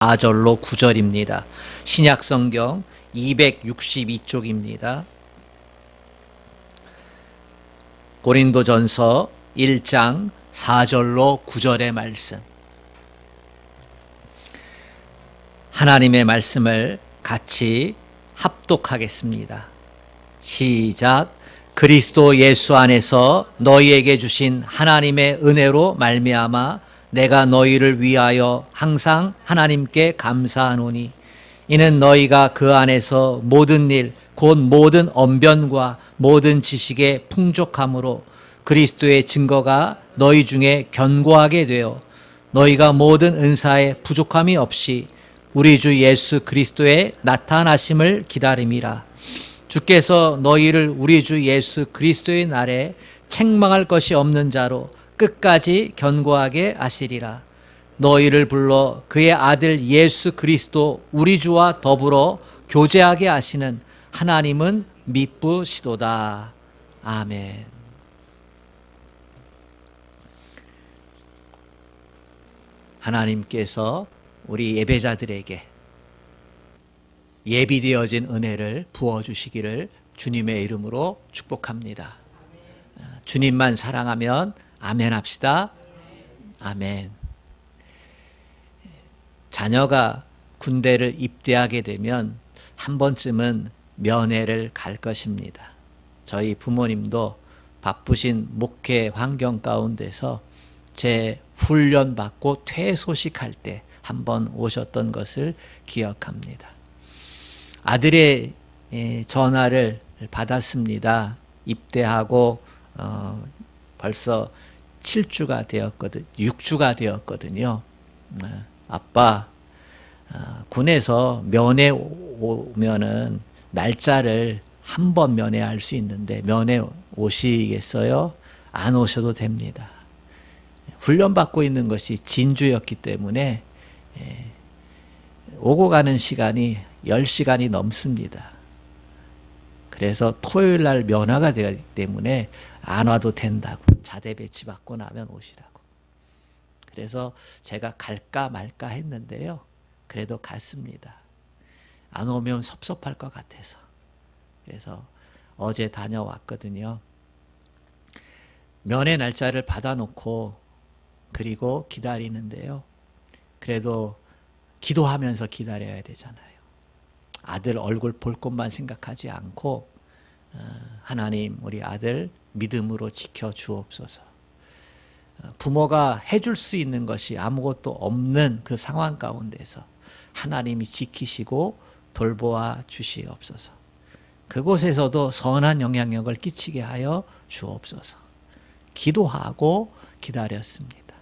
4절로 9절입니다. 신약성경 262쪽입니다. 고린도전서 1장 4절로 9절의 말씀. 하나님의 말씀을 같이 합독하겠습니다. 시작. 그리스도 예수 안에서 너희에게 주신 하나님의 은혜로 말미암아 내가 너희를 위하여 항상 하나님께 감사하노니 이는 너희가 그 안에서 모든 일 곧 모든 언변과 모든 지식의 풍족함으로 그리스도의 증거가 너희 중에 견고하게 되어 너희가 모든 은사에 부족함이 없이 우리 주 예수 그리스도의 나타나심을 기다림이라. 주께서 너희를 우리 주 예수 그리스도의 날에 책망할 것이 없는 자로 끝까지 견고하게 하시리라. 너희를 불러 그의 아들 예수 그리스도 우리 주와 더불어 교제하게 하시는 하나님은 미쁘시도다. 아멘. 하나님께서 우리 예배자들에게 예비되어진 은혜를 부어주시기를 주님의 이름으로 축복합니다. 주님만 사랑하면 아멘 합시다. 아멘. 자녀가 군대를 입대하게 되면 한 번쯤은 면회를 갈 것입니다. 저희 부모님도 바쁘신 목회 환경 가운데서 제 훈련 받고 퇴소식할 때 한번 오셨던 것을 기억합니다. 아들의 전화를 받았습니다. 입대하고 벌써 7주가 되었거든, 6주가 되었거든요. 아빠, 군에서 면회 오면은 날짜를 한 번 면회할 수 있는데 면회 오시겠어요? 안 오셔도 됩니다. 훈련받고 있는 것이 진주였기 때문에 오고 가는 시간이 10시간이 넘습니다. 그래서 토요일 날 면회가 되기 때문에 안 와도 된다고, 자대 배치 받고 나면 오시라고. 그래서 제가 갈까 말까 했는데요. 그래도 갔습니다. 안 오면 섭섭할 것 같아서. 그래서 어제 다녀왔거든요. 면회 날짜를 받아놓고 그리고 기다리는데요. 그래도 기도하면서 기다려야 되잖아요. 아들 얼굴 볼 것만 생각하지 않고 하나님 우리 아들 믿음으로 지켜 주옵소서. 부모가 해줄 수 있는 것이 아무것도 없는 그 상황 가운데서 하나님이 지키시고 돌보아 주시옵소서. 그곳에서도 선한 영향력을 끼치게 하여 주옵소서. 기도하고 기다렸습니다.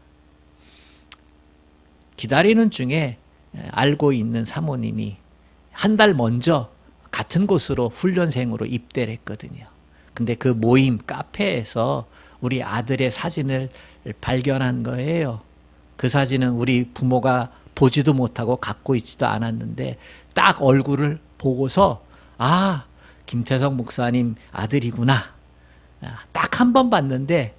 기다리는 중에 알고 있는 사모님이 한 달 먼저 같은 곳으로 훈련생으로 입대를 했거든요. 근데 그 모임 카페에서 우리 아들의 사진을 발견한 거예요. 그 사진은 우리 부모가 보지도 못하고 갖고 있지도 않았는데 딱 얼굴을 보고서 아, 김태성 목사님 아들이구나. 딱 한 번 봤는데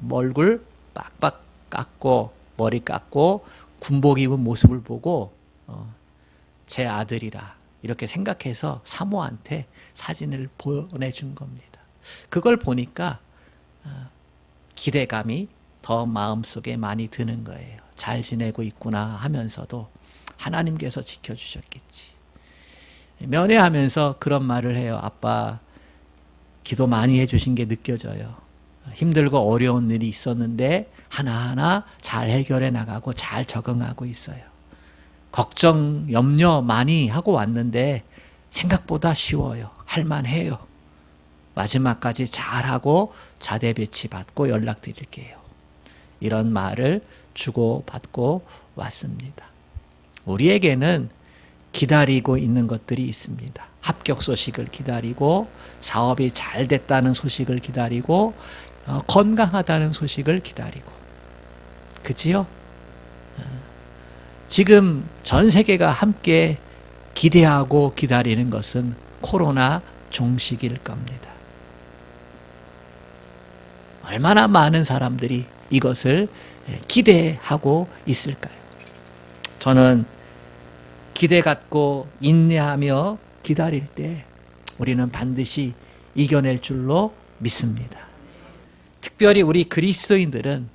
얼굴 빡빡 깎고 머리 깎고 군복 입은 모습을 보고 제 아들이라 이렇게 생각해서 사모한테 사진을 보내준 겁니다. 그걸 보니까 기대감이 더 마음속에 많이 드는 거예요. 잘 지내고 있구나 하면서도 하나님께서 지켜주셨겠지. 면회하면서 그런 말을 해요. 아빠, 기도 많이 해주신 게 느껴져요. 힘들고 어려운 일이 있었는데 하나하나 잘 해결해 나가고 잘 적응하고 있어요. 걱정, 염려 많이 하고 왔는데 생각보다 쉬워요. 할만해요. 마지막까지 잘하고 자대 배치 받고 연락드릴게요. 이런 말을 주고받고 왔습니다. 우리에게는 기다리고 있는 것들이 있습니다. 합격 소식을 기다리고 사업이 잘 됐다는 소식을 기다리고 건강하다는 소식을 기다리고, 그치요? 지금 전 세계가 함께 기대하고 기다리는 것은 코로나 종식일 겁니다. 얼마나 많은 사람들이 이것을 기대하고 있을까요? 저는 기대 갖고 인내하며 기다릴 때 우리는 반드시 이겨낼 줄로 믿습니다. 특별히 우리 그리스도인들은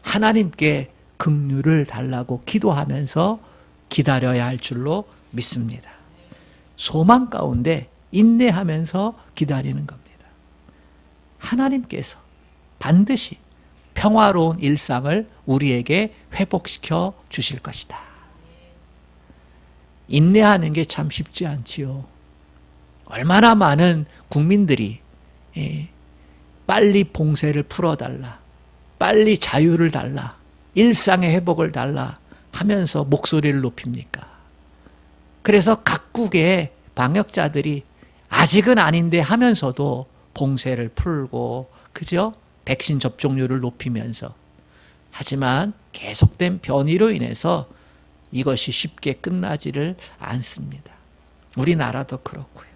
하나님께 긍휼을 달라고 기도하면서 기다려야 할 줄로 믿습니다. 소망 가운데 인내하면서 기다리는 겁니다. 하나님께서 반드시 평화로운 일상을 우리에게 회복시켜 주실 것이다. 인내하는 게 참 쉽지 않지요. 얼마나 많은 국민들이 빨리 봉쇄를 풀어달라, 빨리 자유를 달라, 일상의 회복을 달라 하면서 목소리를 높입니까? 그래서 각국의 방역자들이 아직은 아닌데 하면서도 봉쇄를 풀고, 그죠? 백신 접종률을 높이면서. 하지만 계속된 변이로 인해서 이것이 쉽게 끝나지를 않습니다. 우리나라도 그렇고요.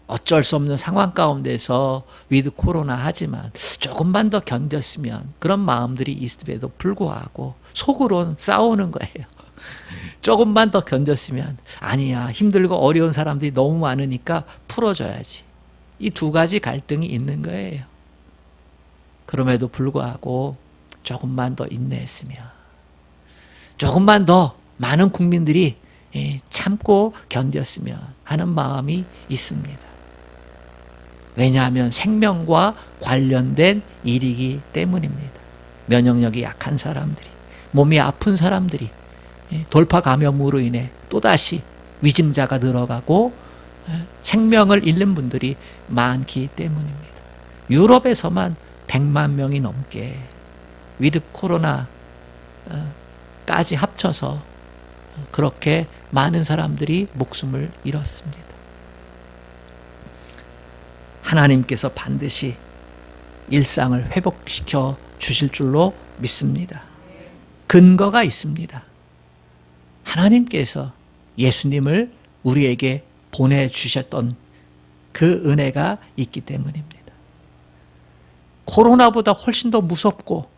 어쩔 수 없는 상황 가운데서 위드 코로나 하지만 조금만 더 견뎠으면 그런 마음들이 있음에도 불구하고 속으로는 싸우는 거예요. 조금만 더 견뎠으면, 아니야, 힘들고 어려운 사람들이 너무 많으니까 풀어줘야지. 이 두 가지 갈등이 있는 거예요. 그럼에도 불구하고 조금만 더 인내했으면, 조금만 더 많은 국민들이 참고 견뎠으면 하는 마음이 있습니다. 왜냐하면 생명과 관련된 일이기 때문입니다. 면역력이 약한 사람들이, 몸이 아픈 사람들이 돌파 감염으로 인해 또다시 위증자가 늘어가고 생명을 잃는 분들이 많기 때문입니다. 유럽에서만 100만 명이 넘게 위드 코로나까지 합쳐서 그렇게 많은 사람들이 목숨을 잃었습니다. 하나님께서 반드시 일상을 회복시켜 주실 줄로 믿습니다. 근거가 있습니다. 하나님께서 예수님을 우리에게 보내주셨던 그 은혜가 있기 때문입니다. 코로나보다 훨씬 더 무섭고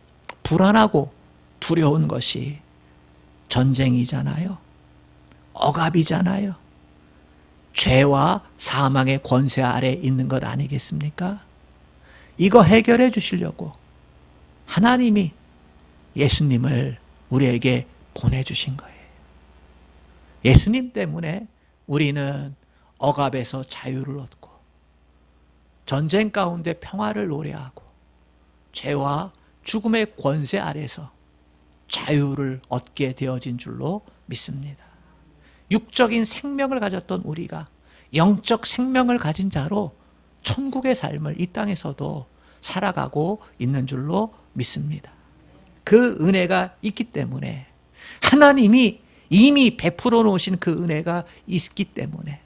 불안하고 두려운 것이 전쟁이잖아요. 억압이잖아요. 죄와 사망의 권세 아래 있는 것 아니겠습니까? 이거 해결해 주시려고 하나님이 예수님을 우리에게 보내주신 거예요. 예수님 때문에 우리는 억압에서 자유를 얻고 전쟁 가운데 평화를 노래하고 죄와 죽음의 권세 아래서 자유를 얻게 되어진 줄로 믿습니다. 육적인 생명을 가졌던 우리가 영적 생명을 가진 자로 천국의 삶을 이 땅에서도 살아가고 있는 줄로 믿습니다. 그 은혜가 있기 때문에, 하나님이 이미 베풀어 놓으신 그 은혜가 있기 때문에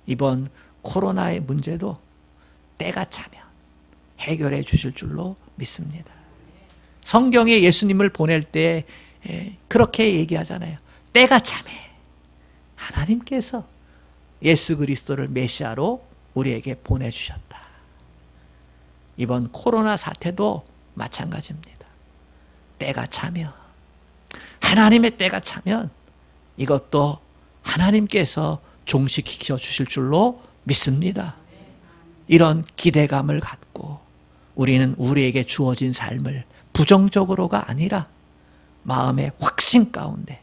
이번 코로나의 문제도 때가 차면 해결해 주실 줄로 믿습니다. 성경에 예수님을 보낼 때 그렇게 얘기하잖아요. 때가 차면 하나님께서 예수 그리스도를 메시아로 우리에게 보내주셨다. 이번 코로나 사태도 마찬가지입니다. 때가 차면, 하나님의 때가 차면 이것도 하나님께서 종식시켜 주실 줄로 믿습니다. 이런 기대감을 갖고 우리는 우리에게 주어진 삶을 부정적으로가 아니라 마음의 확신 가운데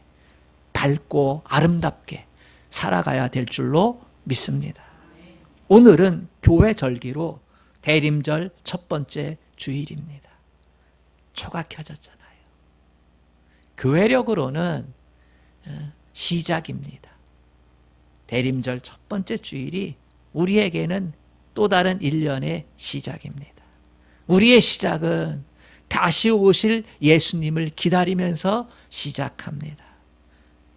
밝고 아름답게 살아가야 될 줄로 믿습니다. 오늘은 교회 절기로 대림절 첫 번째 주일입니다. 초가 켜졌잖아요. 교회력으로는 시작입니다. 대림절 첫 번째 주일이 우리에게는 또 다른 1년의 시작입니다. 우리의 시작은 다시 오실 예수님을 기다리면서 시작합니다.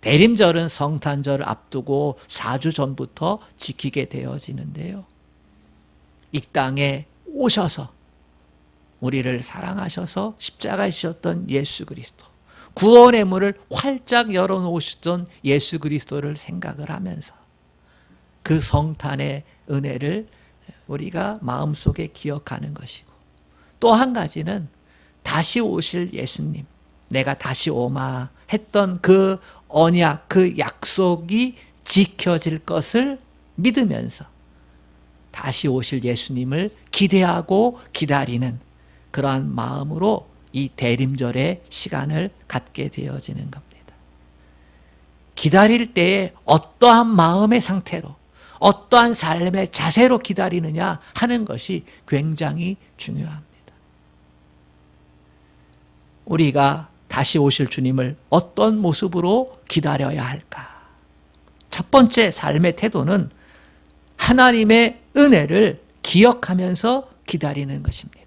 대림절은 성탄절을 앞두고 4주 전부터 지키게 되어지는데요. 이 땅에 오셔서 우리를 사랑하셔서 십자가에 지셨던 예수 그리스도, 구원의 문을 활짝 열어놓으셨던 예수 그리스도를 생각을 하면서 그 성탄의 은혜를 우리가 마음속에 기억하는 것이고, 또 한 가지는 다시 오실 예수님, 내가 다시 오마 했던 그 언약, 그 약속이 지켜질 것을 믿으면서 다시 오실 예수님을 기대하고 기다리는 그러한 마음으로 이 대림절의 시간을 갖게 되어지는 겁니다. 기다릴 때에 어떠한 마음의 상태로, 어떠한 삶의 자세로 기다리느냐 하는 것이 굉장히 중요합니다. 우리가 다시 오실 주님을 어떤 모습으로 기다려야 할까? 첫 번째 삶의 태도는 하나님의 은혜를 기억하면서 기다리는 것입니다.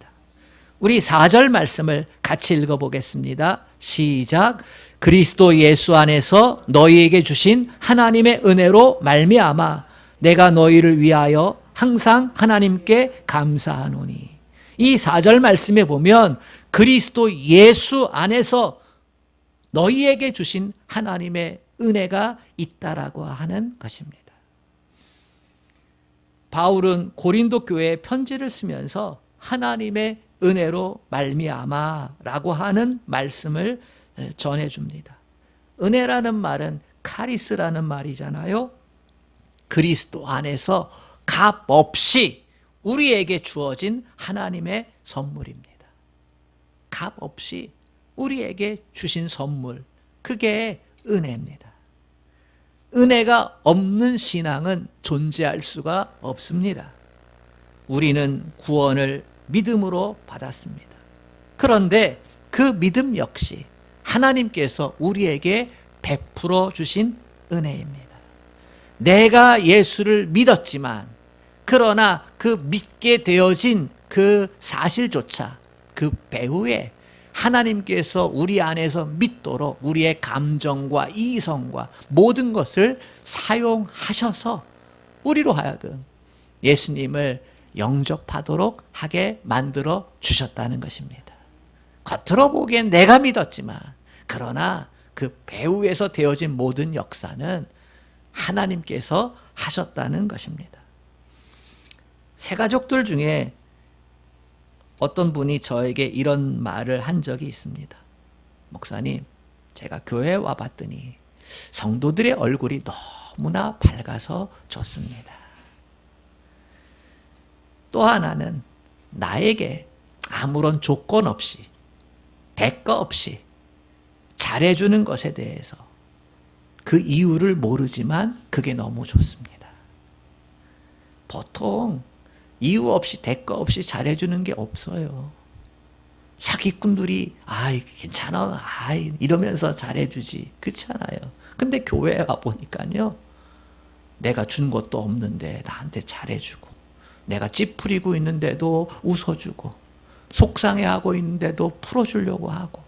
우리 4절 말씀을 같이 읽어보겠습니다. 시작. 그리스도 예수 안에서 너희에게 주신 하나님의 은혜로 말미암아 내가 너희를 위하여 항상 하나님께 감사하노니. 이 4절 말씀에 보면 그리스도 예수 안에서 너희에게 주신 하나님의 은혜가 있다라고 하는 것입니다. 바울은 고린도 교회에 편지를 쓰면서 하나님의 은혜로 말미암아라고 하는 말씀을 전해줍니다. 은혜라는 말은 카리스라는 말이잖아요. 그리스도 안에서 값 없이 우리에게 주어진 하나님의 선물입니다. 값 없이 우리에게 주신 선물, 그게 은혜입니다. 은혜가 없는 신앙은 존재할 수가 없습니다. 우리는 구원을 믿음으로 받았습니다. 그런데 그 믿음 역시 하나님께서 우리에게 베풀어 주신 은혜입니다. 내가 예수를 믿었지만 그러나 그 믿게 되어진 그 사실조차 그 배후에 하나님께서 우리 안에서 믿도록 우리의 감정과 이성과 모든 것을 사용하셔서 우리로 하여금 예수님을 영접하도록 하게 만들어 주셨다는 것입니다. 겉으로 보기엔 내가 믿었지만 그러나 그 배후에서 되어진 모든 역사는 하나님께서 하셨다는 것입니다. 새가족들 중에 어떤 분이 저에게 이런 말을 한 적이 있습니다. 목사님, 제가 교회에 와봤더니 성도들의 얼굴이 너무나 밝아서 좋습니다. 또 하나는 나에게 아무런 조건 없이 대가 없이 잘해주는 것에 대해서 그 이유를 모르지만 그게 너무 좋습니다. 보통 이유 없이 대가 없이 잘해주는 게 없어요. 사기꾼들이 괜찮아 이러면서 잘해주지, 그렇지 않아요. 근데 교회에 와보니까요, 내가 준 것도 없는데 나한테 잘해주고, 내가 찌푸리고 있는데도 웃어주고, 속상해하고 있는데도 풀어주려고 하고,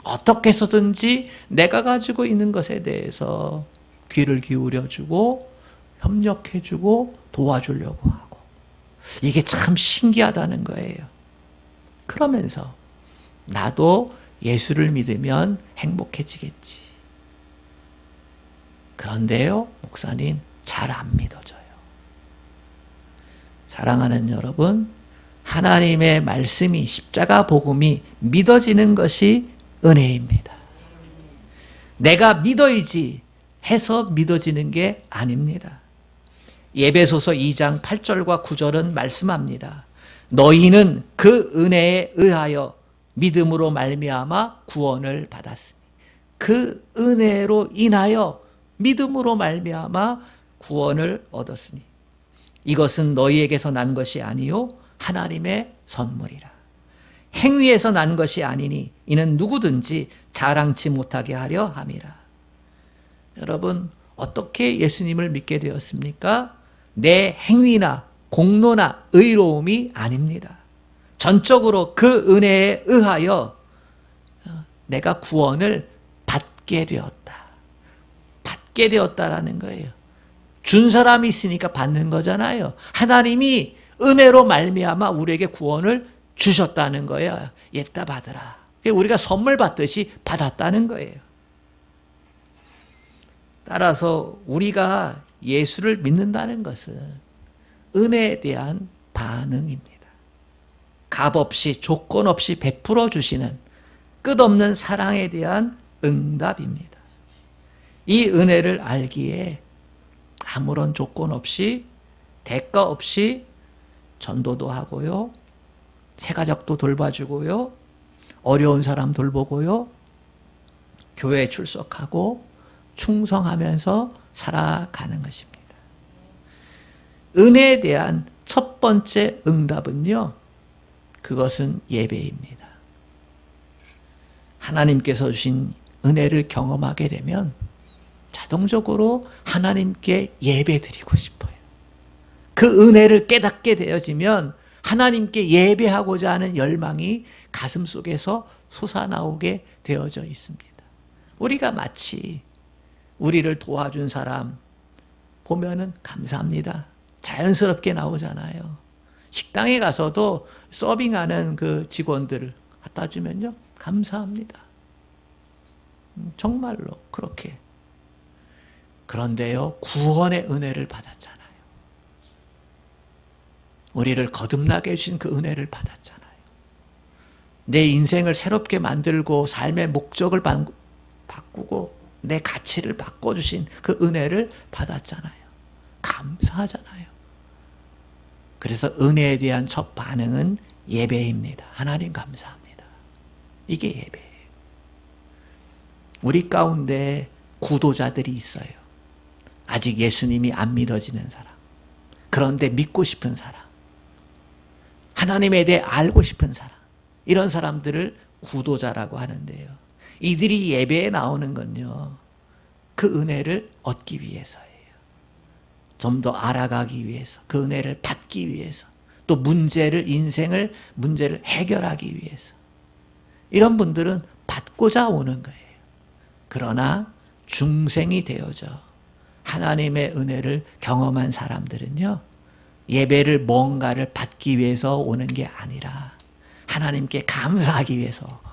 어떻게 해서든지 내가 가지고 있는 것에 대해서 귀를 기울여주고 협력해주고 도와주려고 하고, 이게 참 신기하다는 거예요. 그러면서 나도 예수를 믿으면 행복해지겠지. 그런데요, 목사님, 잘 안 믿어져요. 사랑하는 여러분, 하나님의 말씀이, 십자가 복음이 믿어지는 것이 은혜입니다. 내가 믿어야지 해서 믿어지는 게 아닙니다. 에베소서 2장 8절과 9절은 말씀합니다. 너희는 그 은혜에 의하여 믿음으로 말미암아 구원을 받았으니, 그 은혜로 인하여 믿음으로 말미암아 구원을 얻었으니 이것은 너희에게서 난 것이 아니요 하나님의 선물이라. 행위에서 난 것이 아니니 이는 누구든지 자랑치 못하게 하려 함이라. 여러분, 어떻게 예수님을 믿게 되었습니까? 내 행위나 공로나 의로움이 아닙니다. 전적으로 그 은혜에 의하여 내가 구원을 받게 되었다. 받게 되었다라는 거예요. 준 사람이 있으니까 받는 거잖아요. 하나님이 은혜로 말미암아 우리에게 구원을 주셨다는 거예요. 옛다 받으라. 우리가 선물 받듯이 받았다는 거예요. 따라서 우리가 예수를 믿는다는 것은 은혜에 대한 반응입니다. 값없이 조건 없이 베풀어 주시는 끝없는 사랑에 대한 응답입니다. 이 은혜를 알기에 아무런 조건 없이 대가 없이 전도도 하고요. 새가족도 돌봐주고요. 어려운 사람 돌보고요. 교회에 출석하고 충성하면서 살아가는 것입니다. 은혜에 대한 첫 번째 응답은요. 그것은 예배입니다. 하나님께서 주신 은혜를 경험하게 되면 자동적으로 하나님께 예배드리고 싶어요. 그 은혜를 깨닫게 되어지면 하나님께 예배하고자 하는 열망이 가슴 속에서 솟아나오게 되어져 있습니다. 우리가 마치 우리를 도와준 사람 보면은 감사합니다. 자연스럽게 나오잖아요. 식당에 가서도 서빙하는 그 직원들을 갖다 주면요. 감사합니다. 정말로 그렇게. 그런데요, 구원의 은혜를 받았잖아요. 우리를 거듭나게 해주신 그 은혜를 받았잖아요. 내 인생을 새롭게 만들고 삶의 목적을 바꾸고 내 가치를 바꿔주신 그 은혜를 받았잖아요. 감사하잖아요. 그래서 은혜에 대한 첫 반응은 예배입니다. 하나님 감사합니다. 이게 예배예요. 우리 가운데 구도자들이 있어요. 아직 예수님이 안 믿어지는 사람. 그런데 믿고 싶은 사람. 하나님에 대해 알고 싶은 사람. 이런 사람들을 구도자라고 하는데요. 이들이 예배에 나오는 건요. 그 은혜를 얻기 위해서예요. 좀 더 알아가기 위해서. 그 은혜를 받기 위해서. 또 인생을 문제를 해결하기 위해서. 이런 분들은 받고자 오는 거예요. 그러나 중생이 되어져 하나님의 은혜를 경험한 사람들은요. 예배를 뭔가를 받기 위해서 오는 게 아니라 하나님께 감사하기 위해서 오고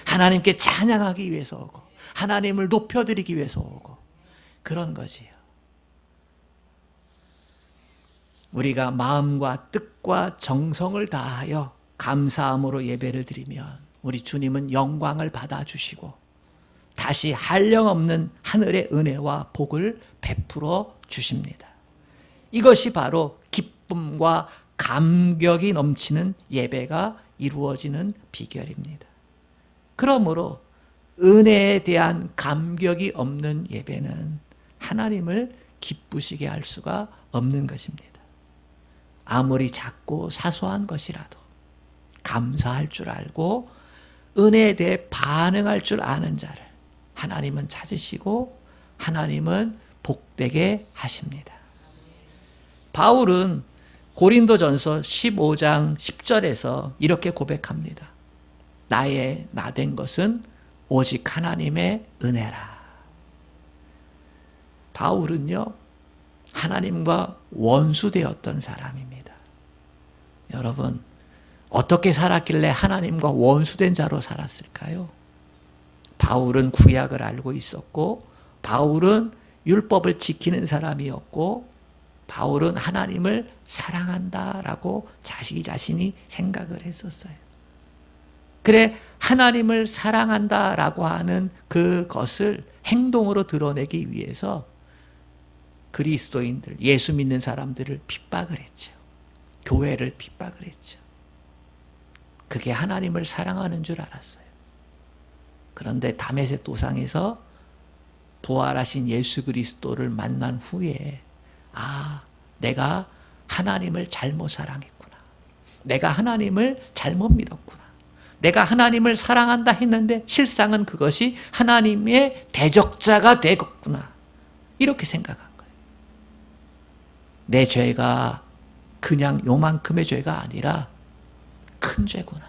하나님께 찬양하기 위해서 오고 하나님을 높여드리기 위해서 오고 그런 거지요. 우리가 마음과 뜻과 정성을 다하여 감사함으로 예배를 드리면 우리 주님은 영광을 받아주시고 다시 한량없는 하늘의 은혜와 복을 베풀어 주십니다. 이것이 바로 기쁨과 감격이 넘치는 예배가 이루어지는 비결입니다. 그러므로 은혜에 대한 감격이 없는 예배는 하나님을 기쁘시게 할 수가 없는 것입니다. 아무리 작고 사소한 것이라도 감사할 줄 알고 은혜에 대해 반응할 줄 아는 자를 하나님은 찾으시고 하나님은 복되게 하십니다. 바울은 고린도전서 15장 10절에서 이렇게 고백합니다. 나의 나된 것은 오직 하나님의 은혜라. 바울은요, 하나님과 원수되었던 사람입니다. 여러분, 어떻게 살았길래 하나님과 원수된 자로 살았을까요? 바울은 구약을 알고 있었고, 바울은 율법을 지키는 사람이었고, 바울은 하나님을 사랑한다라고 자신이 생각을 했었어요. 그래, 하나님을 사랑한다라고 하는 그것을 행동으로 드러내기 위해서 그리스도인들, 예수 믿는 사람들을 핍박을 했죠. 교회를 핍박을 했죠. 그게 하나님을 사랑하는 줄 알았어요. 그런데 다메섹 도상에서 부활하신 예수 그리스도를 만난 후에 내가 하나님을 잘못 사랑했구나. 내가 하나님을 잘못 믿었구나. 내가 하나님을 사랑한다 했는데 실상은 그것이 하나님의 대적자가 되겠구나. 이렇게 생각한 거예요. 내 죄가 그냥 요만큼의 죄가 아니라 큰 죄구나.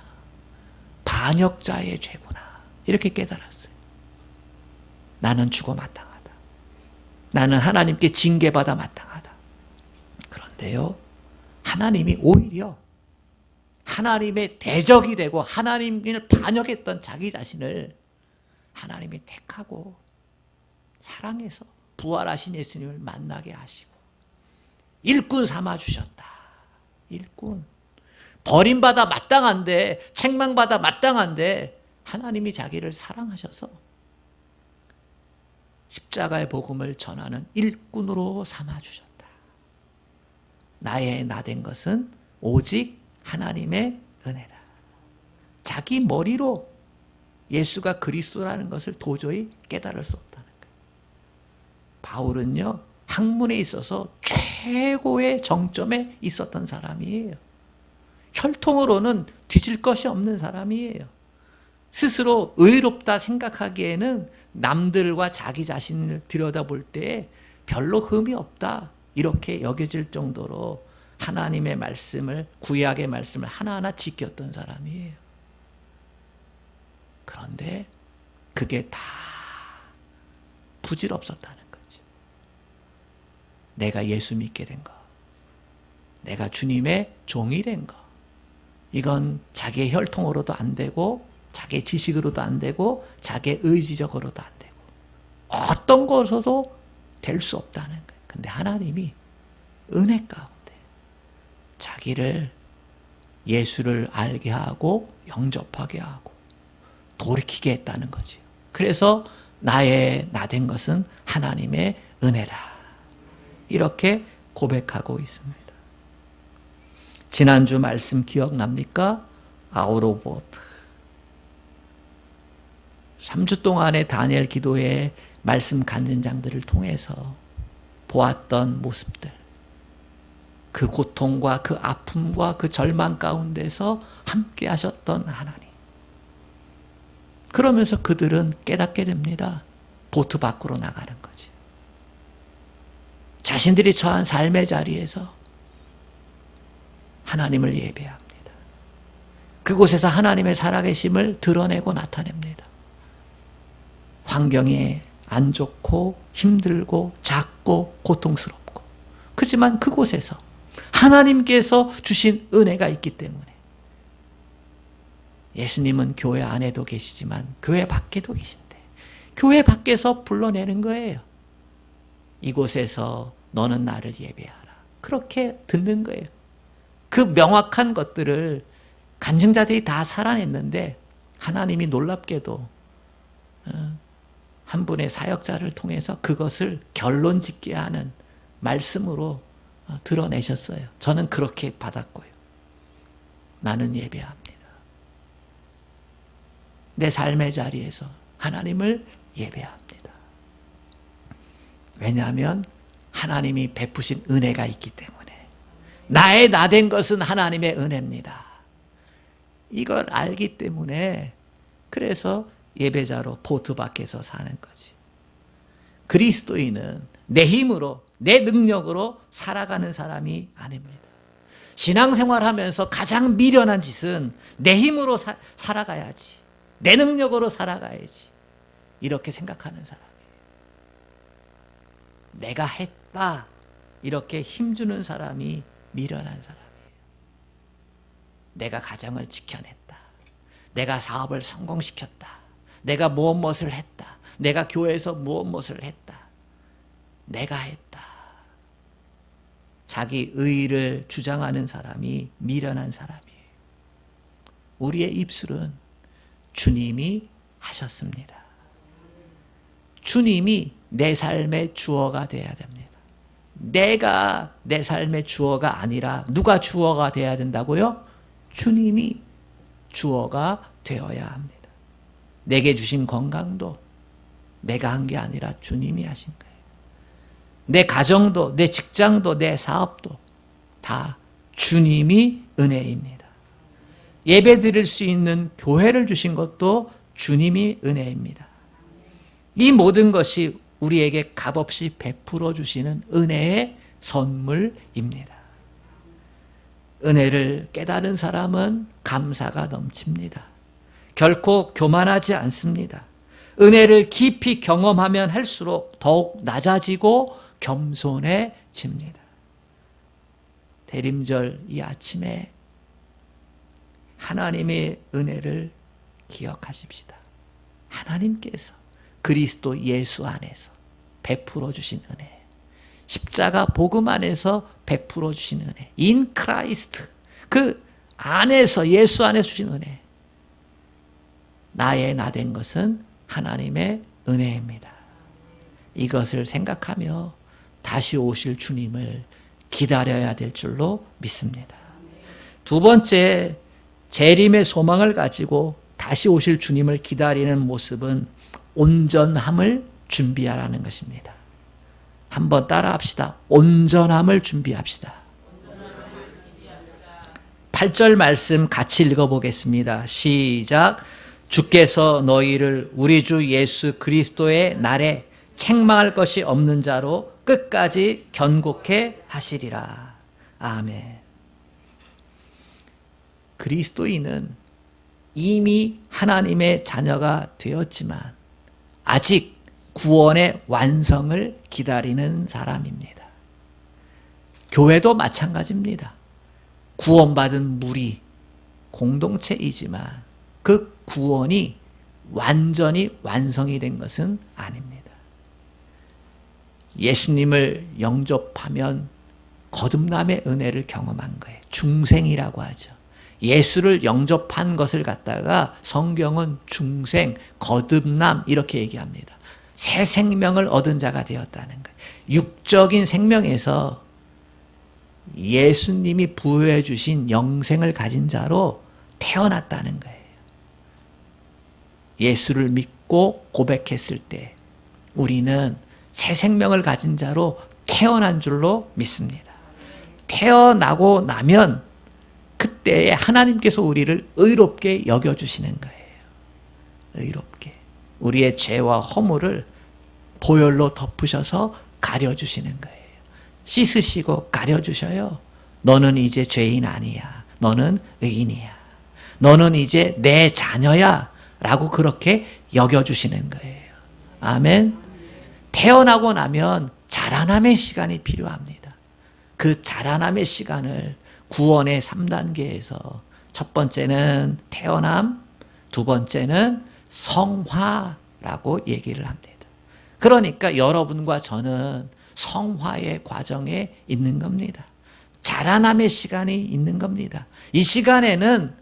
반역자의 죄구나. 이렇게 깨달았어요. 나는 죽어 마땅하다. 나는 하나님께 징계받아 마땅하다. 그런데요, 하나님이 오히려 하나님의 대적이 되고 하나님을 반역했던 자기 자신을 하나님이 택하고 사랑해서 부활하신 예수님을 만나게 하시고 일꾼 삼아주셨다. 일꾼. 버림받아 마땅한데, 책망받아 마땅한데 하나님이 자기를 사랑하셔서 십자가의 복음을 전하는 일꾼으로 삼아주셨다. 나의 나된 것은 오직 하나님의 은혜다. 자기 머리로 예수가 그리스도라는 것을 도저히 깨달을 수 없다는 거예요. 바울은요, 학문에 있어서 최고의 정점에 있었던 사람이에요. 혈통으로는 뒤질 것이 없는 사람이에요. 스스로 의롭다 생각하기에는 남들과 자기 자신을 들여다볼 때 별로 흠이 없다, 이렇게 여겨질 정도로 하나님의 말씀을, 구약의 말씀을 하나하나 지켰던 사람이에요. 그런데 그게 다 부질없었다는 거죠. 내가 예수 믿게 된 거, 내가 주님의 종이 된 거, 이건 자기의 혈통으로도 안 되고 자기의 지식으로도 안 되고 자기의 의지적으로도 안 되고 어떤 것으로도 될 수 없다는 거예요. 근데 하나님이 은혜 가운데 자기를, 예수를 알게 하고 영접하게 하고 돌이키게 했다는 거지요. 그래서 나의 나된 것은 하나님의 은혜다, 이렇게 고백하고 있습니다. 지난주 말씀 기억납니까? 아우로보트. 3주 동안의 다니엘 기도회 말씀 간증장들을 통해서 보았던 모습들, 그 고통과 그 아픔과 그 절망 가운데서 함께 하셨던 하나님. 그러면서 그들은 깨닫게 됩니다. 보트 밖으로 나가는 거지. 자신들이 처한 삶의 자리에서 하나님을 예배합니다. 그곳에서 하나님의 살아계심을 드러내고 나타냅니다. 환경이 안 좋고 힘들고 작고 고통스럽고, 그렇지만 그곳에서 하나님께서 주신 은혜가 있기 때문에, 예수님은 교회 안에도 계시지만 교회 밖에도 계신데 교회 밖에서 불러내는 거예요. 이곳에서 너는 나를 예배하라, 그렇게 듣는 거예요. 그 명확한 것들을 간증자들이 다 살아냈는데, 하나님이 놀랍게도 한 분의 사역자를 통해서 그것을 결론 짓게 하는 말씀으로 드러내셨어요. 저는 그렇게 받았고요. 나는 예배합니다. 내 삶의 자리에서 하나님을 예배합니다. 왜냐하면 하나님이 베푸신 은혜가 있기 때문에. 나의 나된 것은 하나님의 은혜입니다. 이걸 알기 때문에, 그래서 예배자로 보트 밖에서 사는 거지. 그리스도인은 내 힘으로, 내 능력으로 살아가는 사람이 아닙니다. 신앙생활하면서 가장 미련한 짓은 내 힘으로 살아가야지, 내 능력으로 살아가야지, 이렇게 생각하는 사람이에요. 내가 했다, 이렇게 힘주는 사람이 미련한 사람이에요. 내가 가정을 지켜냈다, 내가 사업을 성공시켰다, 내가 무엇을 했다, 내가 교회에서 무엇을 했다, 내가 했다. 자기 의의를 주장하는 사람이 미련한 사람이에요. 우리의 입술은 주님이 하셨습니다. 주님이 내 삶의 주어가 되어야 됩니다. 내가 내 삶의 주어가 아니라 누가 주어가 되어야 된다고요? 주님이 주어가 되어야 합니다. 내게 주신 건강도 내가 한 게 아니라 주님이 하신 거예요. 내 가정도, 내 직장도, 내 사업도 다 주님이 은혜입니다. 예배 드릴 수 있는 교회를 주신 것도 주님이 은혜입니다. 이 모든 것이 우리에게 값없이 베풀어 주시는 은혜의 선물입니다. 은혜를 깨달은 사람은 감사가 넘칩니다. 결코 교만하지 않습니다. 은혜를 깊이 경험하면 할수록 더욱 낮아지고 겸손해집니다. 대림절 이 아침에 하나님의 은혜를 기억하십시다. 하나님께서 그리스도 예수 안에서 베풀어 주신 은혜, 십자가 복음 안에서 베풀어 주신 은혜, in Christ, 그 안에서, 예수 안에서 주신 은혜, 나의 나된 것은 하나님의 은혜입니다. 이것을 생각하며 다시 오실 주님을 기다려야 될 줄로 믿습니다. 두 번째, 재림의 소망을 가지고 다시 오실 주님을 기다리는 모습은 온전함을 준비하라는 것입니다. 한번 따라합시다. 온전함을 준비합시다. 8절 말씀 같이 읽어보겠습니다. 시작. 주께서 너희를 우리 주 예수 그리스도의 날에 책망할 것이 없는 자로 끝까지 견고케 하시리라. 아멘. 그리스도인은 이미 하나님의 자녀가 되었지만 아직 구원의 완성을 기다리는 사람입니다. 교회도 마찬가지입니다. 구원받은 무리, 공동체이지만 그 구원이 완전히 완성이 된 것은 아닙니다. 예수님을 영접하면 거듭남의 은혜를 경험한 거예요. 중생이라고 하죠. 예수를 영접한 것을 갖다가 성경은 중생, 거듭남 이렇게 얘기합니다. 새 생명을 얻은 자가 되었다는 거예요. 육적인 생명에서 예수님이 부여해 주신 영생을 가진 자로 태어났다는 거예요. 예수를 믿고 고백했을 때 우리는 새 생명을 가진 자로 태어난 줄로 믿습니다. 태어나고 나면 그때에 하나님께서 우리를 의롭게 여겨주시는 거예요. 의롭게. 우리의 죄와 허물을 보혈로 덮으셔서 가려주시는 거예요. 씻으시고 가려주셔요. 너는 이제 죄인 아니야. 너는 의인이야. 너는 이제 내 자녀야. 라고 그렇게 여겨주시는 거예요. 아멘. 태어나고 나면 자라남의 시간이 필요합니다. 그 자라남의 시간을 구원의 3단계에서 첫 번째는 태어남, 두 번째는 성화라고 얘기를 합니다. 그러니까 여러분과 저는 성화의 과정에 있는 겁니다. 자라남의 시간이 있는 겁니다. 이 시간에는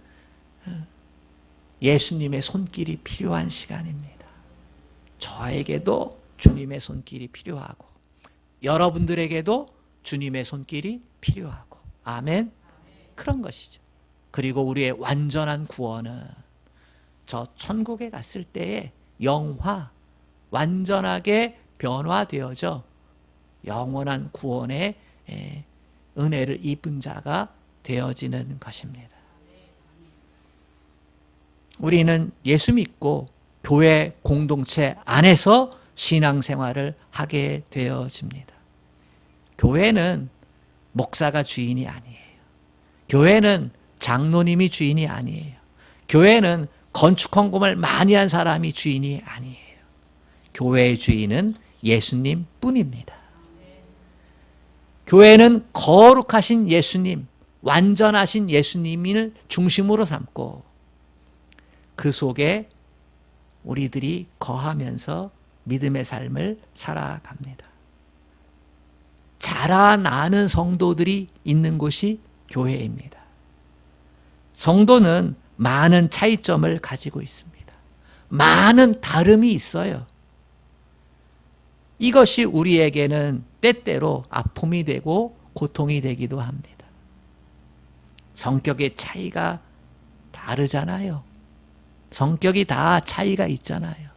예수님의 손길이 필요한 시간입니다. 저에게도 주님의 손길이 필요하고 여러분들에게도 주님의 손길이 필요하고 아멘. 그런 것이죠. 그리고 우리의 완전한 구원은 저 천국에 갔을 때의 영화, 완전하게 변화되어져 영원한 구원의 은혜를 입은 자가 되어지는 것입니다. 우리는 예수 믿고 교회 공동체 안에서 신앙생활을 하게 되어집니다. 교회는 목사가 주인이 아니에요. 교회는 장로님이 주인이 아니에요. 교회는 건축 헌금을 많이 한 사람이 주인이 아니에요. 교회의 주인은 예수님 뿐입니다. 교회는 거룩하신 예수님, 완전하신 예수님을 중심으로 삼고 그 속에 우리들이 거하면서 믿음의 삶을 살아갑니다. 자라나는 성도들이 있는 곳이 교회입니다. 성도는 많은 차이점을 가지고 있습니다. 많은 다름이 있어요. 이것이 우리에게는 때때로 아픔이 되고 고통이 되기도 합니다. 성격의 차이가 다르잖아요. 성격이 다 차이가 있잖아요.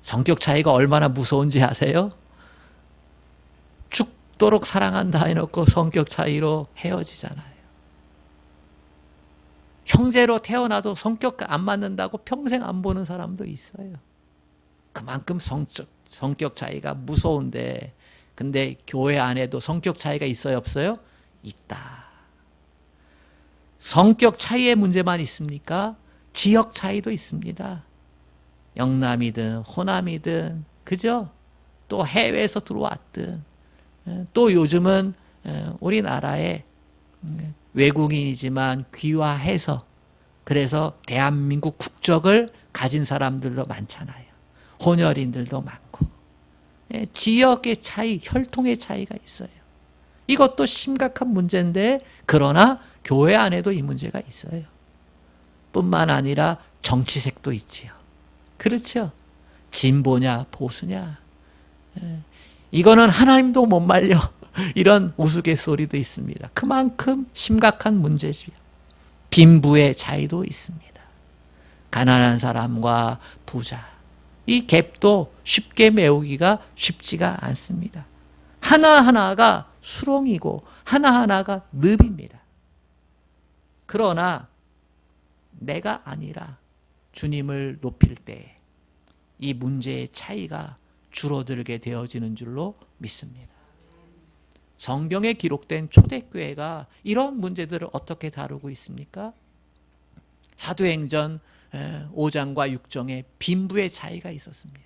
성격 차이가 얼마나 무서운지 아세요? 죽도록 사랑한다 해놓고 성격 차이로 헤어지잖아요. 형제로 태어나도 성격 안 맞는다고 평생 안 보는 사람도 있어요. 그만큼 성격 차이가 무서운데 근데 교회 안에도 성격 차이가 있어요, 없어요? 있다. 성격 차이의 문제만 있습니까? 지역 차이도 있습니다. 영남이든 호남이든 그죠? 또 해외에서 들어왔든 또 요즘은 우리나라에 외국인이지만 귀화해서 그래서 대한민국 국적을 가진 사람들도 많잖아요. 혼혈인들도 많고 지역의 차이, 혈통의 차이가 있어요. 이것도 심각한 문제인데 그러나 교회 안에도 이 문제가 있어요. 뿐만 아니라 정치색도 있지요. 그렇죠? 진보냐 보수냐 이거는 하나님도 못 말려. 이런 우스갯소리도 있습니다. 그만큼 심각한 문제죠. 빈부의 차이도 있습니다. 가난한 사람과 부자, 이 갭도 쉽게 메우기가 쉽지가 않습니다. 하나하나가 수렁이고 하나하나가 늪입니다. 그러나 내가 아니라 주님을 높일 때 이 문제의 차이가 줄어들게 되어지는 줄로 믿습니다. 성경에 기록된 초대교회가 이런 문제들을 어떻게 다루고 있습니까? 사도행전 5장과 6장에 빈부의 차이가 있었습니다.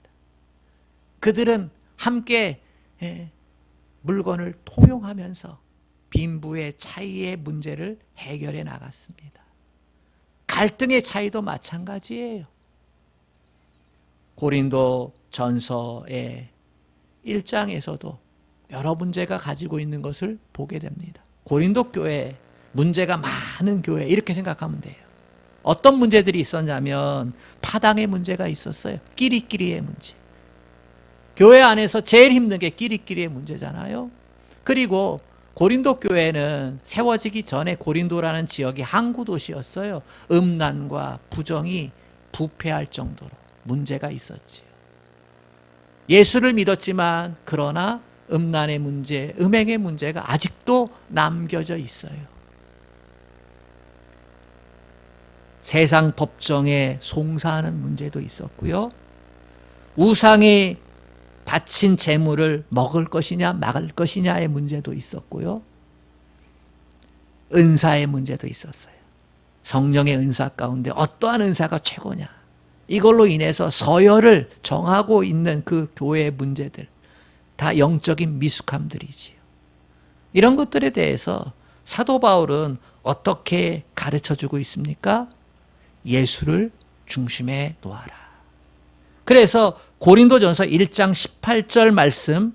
그들은 함께 물건을 통용하면서 빈부의 차이의 문제를 해결해 나갔습니다. 갈등의 차이도 마찬가지예요. 고린도 전서의 1장에서도 여러 문제가 가지고 있는 것을 보게 됩니다. 고린도 교회, 문제가 많은 교회, 이렇게 생각하면 돼요. 어떤 문제들이 있었냐면 파당의 문제가 있었어요. 끼리끼리의 문제. 교회 안에서 제일 힘든 게 끼리끼리의 문제잖아요. 그리고 고린도 교회는 세워지기 전에 고린도라는 지역이 항구 도시였어요. 음란과 부정이 부패할 정도로 문제가 있었지요. 예수를 믿었지만 그러나 음란의 문제, 음행의 문제가 아직도 남겨져 있어요. 세상 법정에 송사하는 문제도 있었고요. 우상이 바친 재물을 먹을 것이냐 막을 것이냐의 문제도 있었고요. 은사의 문제도 있었어요. 성령의 은사 가운데 어떠한 은사가 최고냐, 이걸로 인해서 서열을 정하고 있는 그 교회의 문제들, 다 영적인 미숙함들이지요. 이런 것들에 대해서 사도 바울은 어떻게 가르쳐주고 있습니까? 예수를 중심에 놓아라. 그래서 고린도전서 1장 18절 말씀,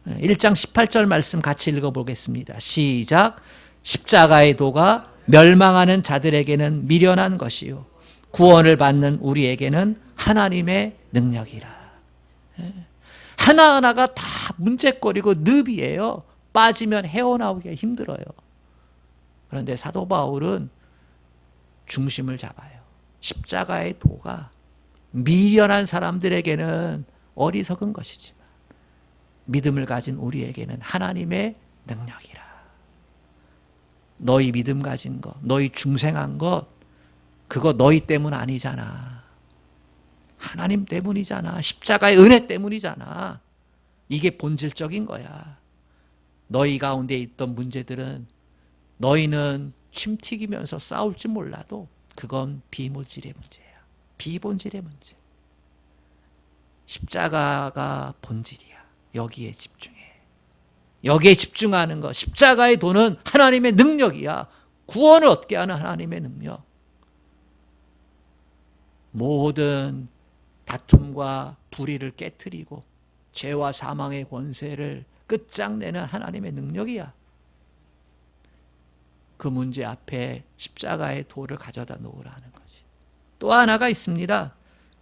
1장 18절 말씀 같이 읽어보겠습니다. 시작. 십자가의 도가 멸망하는 자들에게는 미련한 것이요 구원을 받는 우리에게는 하나님의 능력이라. 하나하나가 다 문제거리고 늪이에요. 빠지면 헤어나오기가 힘들어요. 그런데 사도 바울은 중심을 잡아요. 십자가의 도가 미련한 사람들에게는 어리석은 것이지만 믿음을 가진 우리에게는 하나님의 능력이라. 너희 믿음 가진 것, 너희 중생한 것, 그거 너희 때문 아니잖아. 하나님 때문이잖아. 십자가의 은혜 때문이잖아. 이게 본질적인 거야. 너희 가운데 있던 문제들은 너희는 침 튀기면서 싸울지 몰라도 그건 비본질의 문제야. 비본질의 문제. 십자가가 본질이야. 여기에 집중해. 여기에 집중하는 것. 십자가의 도는 하나님의 능력이야. 구원을 얻게 하는 하나님의 능력. 모든 다툼과 불의를 깨트리고 죄와 사망의 권세를 끝장내는 하나님의 능력이야. 그 문제 앞에 십자가의 도를 가져다 놓으라는 거지. 또 하나가 있습니다.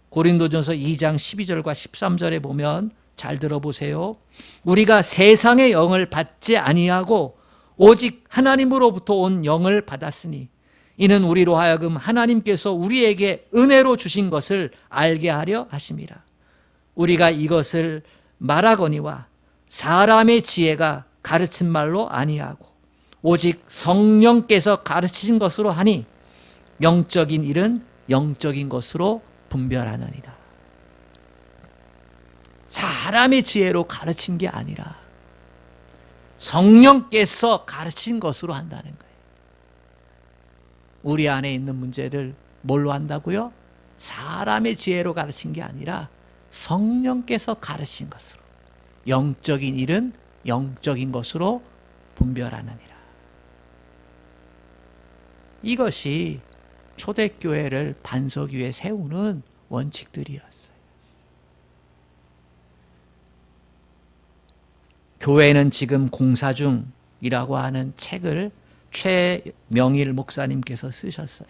고린도전서 2장 12절과 13절에 보면 잘 들어보세요. 우리가 세상의 영을 받지 아니하고 오직 하나님으로부터 온 영을 받았으니 이는 우리로 하여금 하나님께서 우리에게 은혜로 주신 것을 알게 하려 하심이라. 우리가 이것을 말하거니와 사람의 지혜가 가르친 말로 아니하고 오직 성령께서 가르치신 것으로 하니 영적인 일은 영적인 것으로 분별하느니라. 사람의 지혜로 가르친 게 아니라 성령께서 가르친 것으로 한다는 거예요. 우리 안에 있는 문제를 뭘로 한다고요? 사람의 지혜로 가르친 게 아니라 성령께서 가르친 것으로. 영적인 일은 영적인 것으로 분별하느니라. 이것이 초대교회를 반석 위에 세우는 원칙들이었어요. 교회는 지금 공사 중이라고 하는 책을 최명일 목사님께서 쓰셨어요.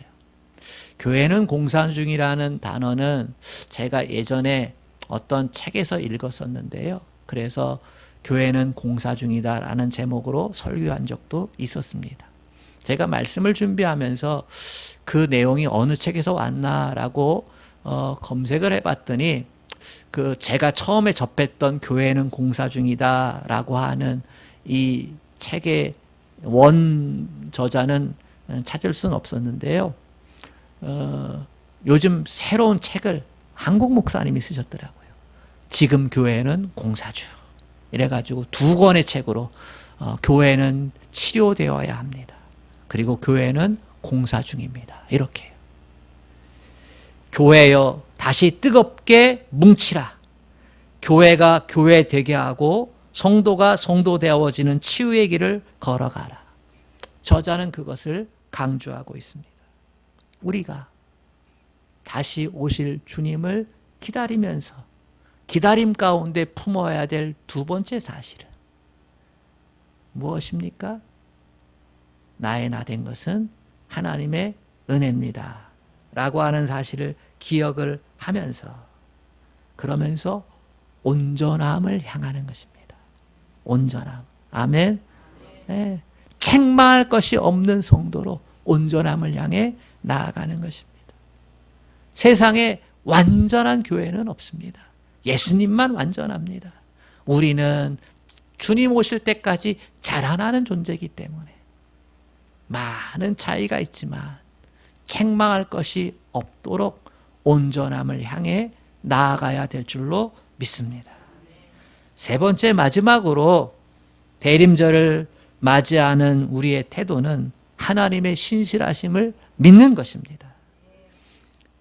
교회는 공사 중이라는 단어는 제가 예전에 어떤 책에서 읽었었는데요. 그래서 교회는 공사 중이다라는 제목으로 설교한 적도 있었습니다. 제가 말씀을 준비하면서 그 내용이 어느 책에서 왔나라고 검색을 해봤더니 그 제가 처음에 접했던 교회는 공사 중이다라고 하는 이 책의 원 저자는 찾을 수는 없었는데요. 요즘 새로운 책을 한국 목사님이 쓰셨더라고요. 지금 교회는 공사주. 이래가지고 2권의 책으로 교회는 치료되어야 합니다. 그리고 교회는 공사 중입니다. 이렇게. 교회여 다시 뜨겁게 뭉치라. 교회가 교회 되게 하고 성도가 성도 되어지는 치유의 길을 걸어가라. 저자는 그것을 강조하고 있습니다. 우리가 다시 오실 주님을 기다리면서 기다림 가운데 품어야 될 2번째 사실은 무엇입니까? 나의 나 된 것은 하나님의 은혜입니다. 라고 하는 사실을 기억을 하면서 그러면서 온전함을 향하는 것입니다. 온전함. 아멘. 네. 책망할 것이 없는 성도로 온전함을 향해 나아가는 것입니다. 세상에 완전한 교회는 없습니다. 예수님만 완전합니다. 우리는 주님 오실 때까지 자라나는 존재이기 때문에 많은 차이가 있지만 책망할 것이 없도록 온전함을 향해 나아가야 될 줄로 믿습니다. 3번째 마지막으로 대림절을 맞이하는 우리의 태도는 하나님의 신실하심을 믿는 것입니다.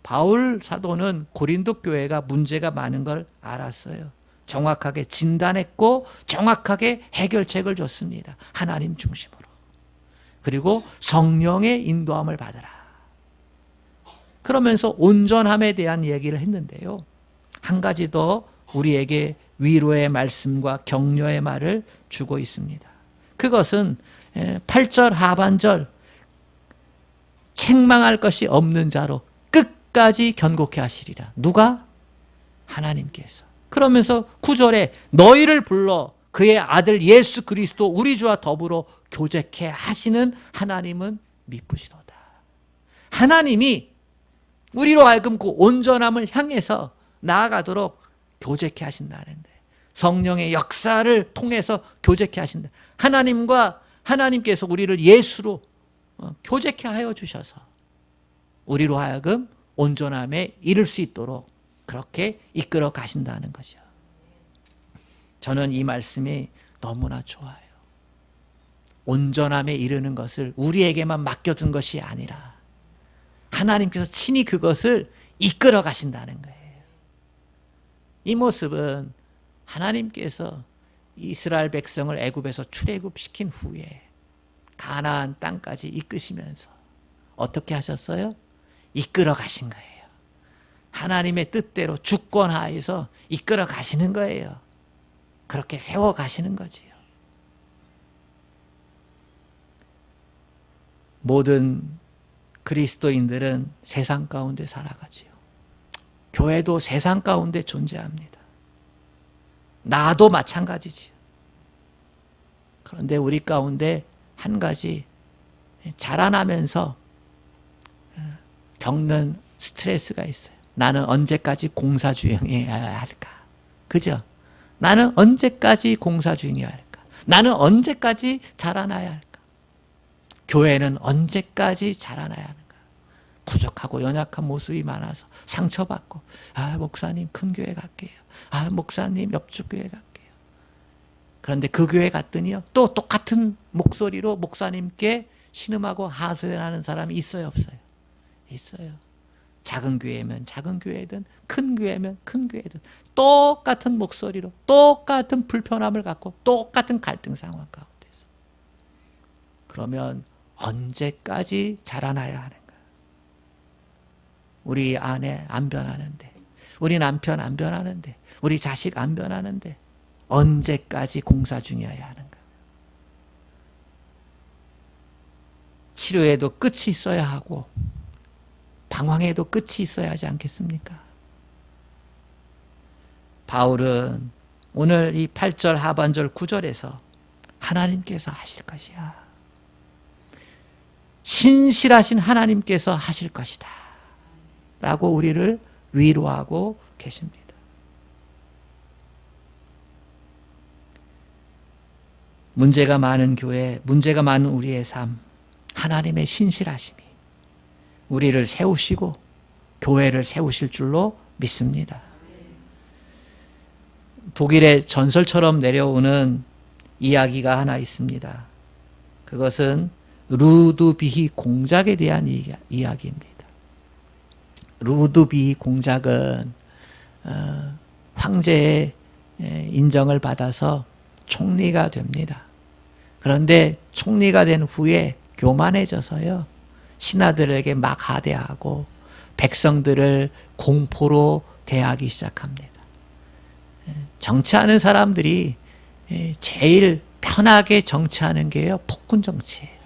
바울 사도는 고린도 교회가 문제가 많은 걸 알았어요. 정확하게 진단했고 정확하게 해결책을 줬습니다. 하나님 중심으로. 그리고 성령의 인도함을 받으라. 그러면서 온전함에 대한 얘기를 했는데요. 한 가지 더 우리에게 위로의 말씀과 격려의 말을 주고 있습니다. 그것은 8절 하반절 책망할 것이 없는 자로 끝까지 견고케 하시리라. 누가? 하나님께서. 그러면서 9절에 너희를 불러 그의 아들 예수 그리스도 우리 주와 더불어 교제케 하시는 하나님은 미쁘시도다. 하나님이 우리로 하여금 그 온전함을 향해서 나아가도록 교제케 하신다는데 성령의 역사를 통해서 교제케 하신다. 하나님께서 우리를 예수로 교제케 하여 주셔서 우리로 하여금 온전함에 이를 수 있도록 그렇게 이끌어 가신다는 거죠. 저는 이 말씀이 너무나 좋아요. 온전함에 이르는 것을 우리에게만 맡겨둔 것이 아니라 하나님께서 친히 그것을 이끌어 가신다는 거예요. 이 모습은 하나님께서 이스라엘 백성을 애굽에서 출애굽시킨 후에 가나안 땅까지 이끄시면서 어떻게 하셨어요? 이끌어 가신 거예요. 하나님의 뜻대로 주권하에서 이끌어 가시는 거예요. 그렇게 세워 가시는 거지요. 모든 그리스도인들은 세상 가운데 살아가지요. 교회도 세상 가운데 존재합니다. 나도 마찬가지지요. 그런데 우리 가운데 한 가지 자라나면서 겪는 스트레스가 있어요. 나는 언제까지 공사주행해야 할까? 그죠? 나는 언제까지 공사주행해야 할까? 나는 언제까지 자라나야 할까? 교회는 언제까지 자라나야 하는가? 부족하고 연약한 모습이 많아서 상처받고 목사님 큰 교회 갈게요. 목사님 옆쪽 교회 갈게요. 그런데 그 교회 갔더니요 또 똑같은 목소리로 목사님께 신음하고 하소연하는 사람이 있어요 없어요? 있어요. 작은 교회면 작은 교회든 큰 교회면 큰 교회든 똑같은 목소리로 똑같은 불편함을 갖고 똑같은 갈등 상황 가운데서 그러면 언제까지 자라나야 하는가? 우리 아내 안 변하는데, 우리 남편 안 변하는데, 우리 자식 안 변하는데 언제까지 공사 중이어야 하는가? 치료에도 끝이 있어야 하고 방황에도 끝이 있어야 하지 않겠습니까? 바울은 오늘 이 8절 하반절 9절에서 하나님께서 하실 것이야. 신실하신 하나님께서 하실 것이다. 라고 우리를 위로하고 계십니다. 문제가 많은 교회, 문제가 많은 우리의 삶, 하나님의 신실하심이 우리를 세우시고 교회를 세우실 줄로 믿습니다. 독일의 전설처럼 내려오는 이야기가 하나 있습니다. 그것은 루드비히 공작에 대한 이야기입니다. 루드비히 공작은 황제의 인정을 받아서 총리가 됩니다. 그런데 총리가 된 후에 교만해져서요, 신하들에게 막 하대하고 백성들을 공포로 대하기 시작합니다. 정치하는 사람들이 제일 편하게 정치하는 게요, 폭군 정치예요.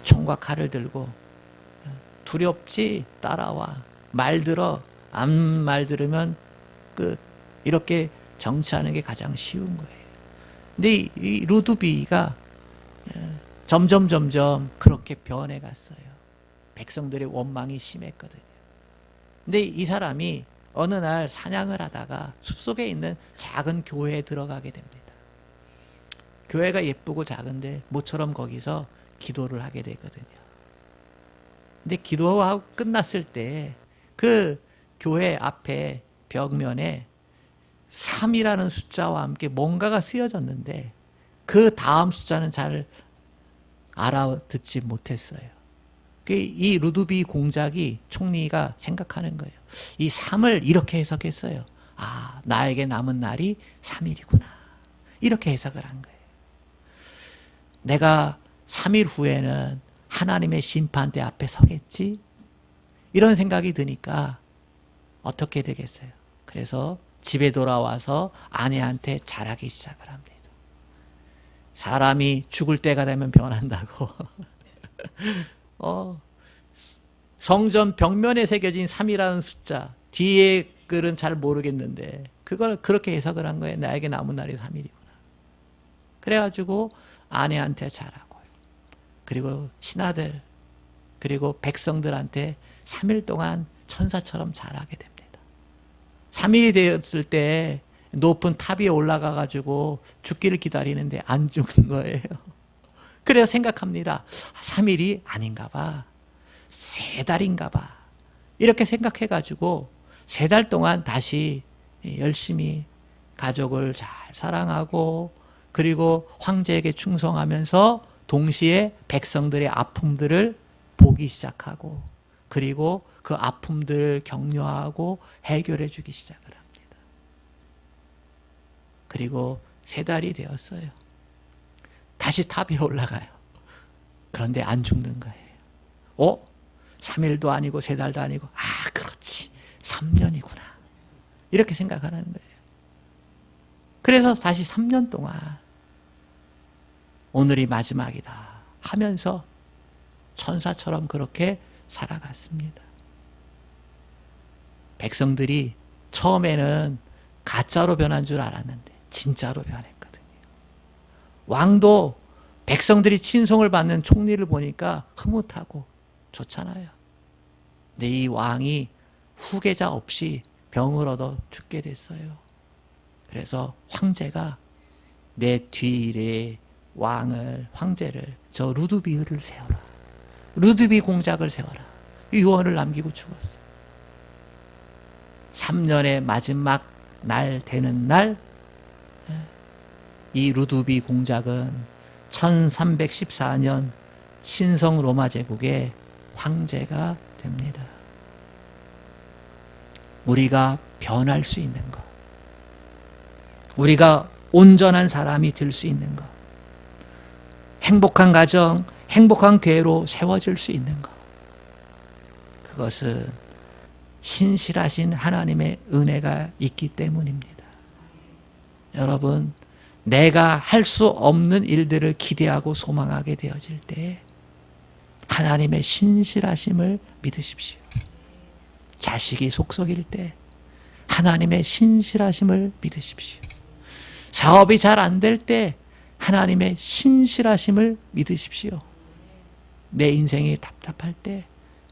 총과 칼을 들고 두렵지, 따라와, 말 들어, 안 말 들으면 끝, 이렇게 정치하는 게 가장 쉬운 거예요. 근데 이 루드비히가 점점 그렇게 변해갔어요. 백성들의 원망이 심했거든요. 근데 이 사람이 어느 날 사냥을 하다가 숲속에 있는 작은 교회에 들어가게 됩니다. 교회가 예쁘고 작은데 모처럼 거기서 기도를 하게 되거든요. 근데 기도하고 끝났을 때 그 교회 앞에 벽면에 3이라는 숫자와 함께 뭔가가 쓰여졌는데 그 다음 숫자는 잘 알아듣지 못했어요. 이 루드비히 공작이, 총리가 생각하는 거예요. 이 3을 이렇게 해석했어요. 아, 나에게 남은 날이 3일이구나. 이렇게 해석을 한 거예요. 내가 3일 후에는 하나님의 심판대 앞에 서겠지? 이런 생각이 드니까 어떻게 되겠어요? 그래서 집에 돌아와서 아내한테 잘하기 시작을 합니다. 사람이 죽을 때가 되면 변한다고. 성전 벽면에 새겨진 3이라는 숫자, 뒤에 글은 잘 모르겠는데 그걸 그렇게 해석을 한 거예요. 나에게 남은 날이 3일이구나. 그래가지고 아내한테 잘하고요. 그리고 신하들, 그리고 백성들한테 3일 동안 천사처럼 잘하게 됩니다. 3일이 되었을 때 높은 탑 위에 올라가가지고 죽기를 기다리는데 안 죽은 거예요. 그래서 생각합니다. 3일이 아닌가 봐. 3달인가 봐. 이렇게 생각해가지고 3달 동안 다시 열심히 가족을 잘 사랑하고, 그리고 황제에게 충성하면서 동시에 백성들의 아픔들을 보기 시작하고, 그리고 그 아픔들을 격려하고 해결해 주기 시작을 합니다. 그리고 3달이 되었어요. 다시 탑 위에 올라가요. 그런데 안 죽는 거예요. 3일도 아니고 3달도 아니고, 아, 그렇지, 3년이구나. 이렇게 생각하는 거예요. 그래서 다시 3년 동안 오늘이 마지막이다 하면서 천사처럼 그렇게 살아갔습니다. 백성들이 처음에는 가짜로 변한 줄 알았는데 진짜로 변했거든요. 왕도 백성들이 친송을 받는 총리를 보니까 흐뭇하고 좋잖아요. 근데 이 왕이 후계자 없이 병을 얻어 죽게 됐어요. 그래서 황제가 내 뒤에 황제를, 저 루드비히를 세워라. 루드비히 공작을 세워라. 유언을 남기고 죽었어요. 3년의 마지막 날 되는 날, 이 루드비히 공작은 1314년 신성 로마 제국의 황제가 됩니다. 우리가 변할 수 있는 것, 우리가 온전한 사람이 될 수 있는 것, 행복한 가정, 행복한 교회로 세워질 수 있는 것, 그것은 신실하신 하나님의 은혜가 있기 때문입니다. 여러분, 내가 할 수 없는 일들을 기대하고 소망하게 되어질 때 하나님의 신실하심을 믿으십시오. 자식이 속썩일 때 하나님의 신실하심을 믿으십시오. 사업이 잘 안 될 때 하나님의 신실하심을 믿으십시오. 내 인생이 답답할 때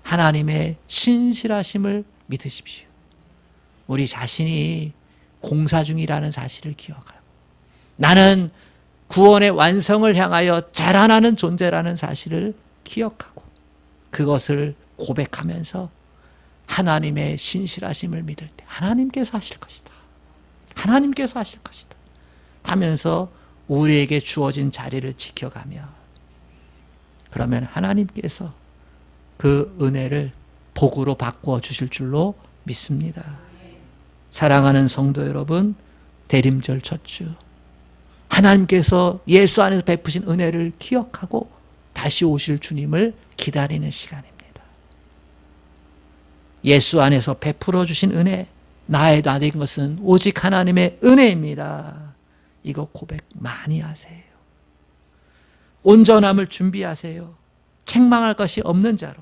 하나님의 신실하심을 믿으십시오. 우리 자신이 공사 중이라는 사실을 기억하고 나는 구원의 완성을 향하여 자라나는 존재라는 사실을 기억하고 그것을 고백하면서 하나님의 신실하심을 믿을 때 하나님께서 하실 것이다. 하나님께서 하실 것이다. 하면서 우리에게 주어진 자리를 지켜가며 그러면 하나님께서 그 은혜를 복으로 바꾸어 주실 줄로 믿습니다. 사랑하는 성도 여러분, 대림절 첫 주 하나님께서 예수 안에서 베푸신 은혜를 기억하고 다시 오실 주님을 기다리는 시간입니다. 예수 안에서 베풀어 주신 은혜, 나의 나된 것은 오직 하나님의 은혜입니다. 이거 고백 많이 하세요. 온전함을 준비하세요. 책망할 것이 없는 자로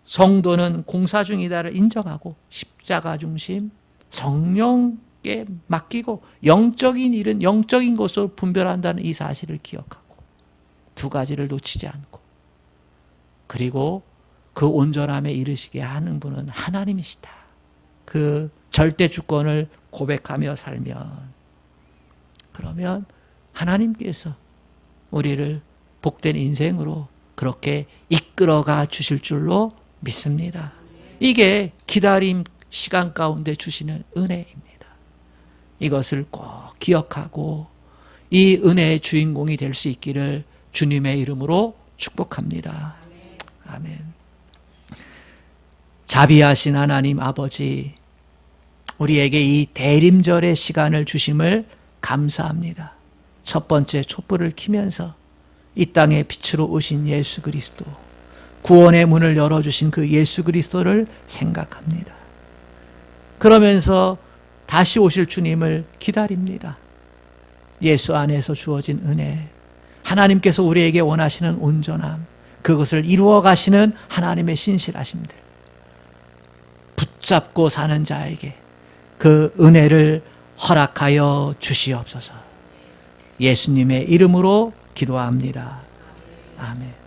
성도는 공사 중이다를 인정하고 십자가 중심 성령께 맡기고 영적인 일은 영적인 것으로 분별한다는 이 사실을 기억하고 두 가지를 놓치지 않고 그리고 그 온전함에 이르시게 하는 분은 하나님이시다. 그 절대 주권을 고백하며 살면 그러면 하나님께서 우리를 복된 인생으로 그렇게 이끌어가 주실 줄로 믿습니다. 이게 기다림 시간 가운데 주시는 은혜입니다. 이것을 꼭 기억하고 이 은혜의 주인공이 될 수 있기를 주님의 이름으로 축복합니다. 아멘. 자비하신 하나님 아버지, 우리에게 이 대림절의 시간을 주심을 감사합니다. 첫 번째 촛불을 켜면서 이 땅에 빛으로 오신 예수 그리스도, 구원의 문을 열어주신 그 예수 그리스도를 생각합니다. 그러면서 다시 오실 주님을 기다립니다. 예수 안에서 주어진 은혜, 하나님께서 우리에게 원하시는 온전함, 그것을 이루어 가시는 하나님의 신실하심들, 붙잡고 사는 자에게 그 은혜를 허락하여 주시옵소서. 예수님의 이름으로 기도합니다. 아멘.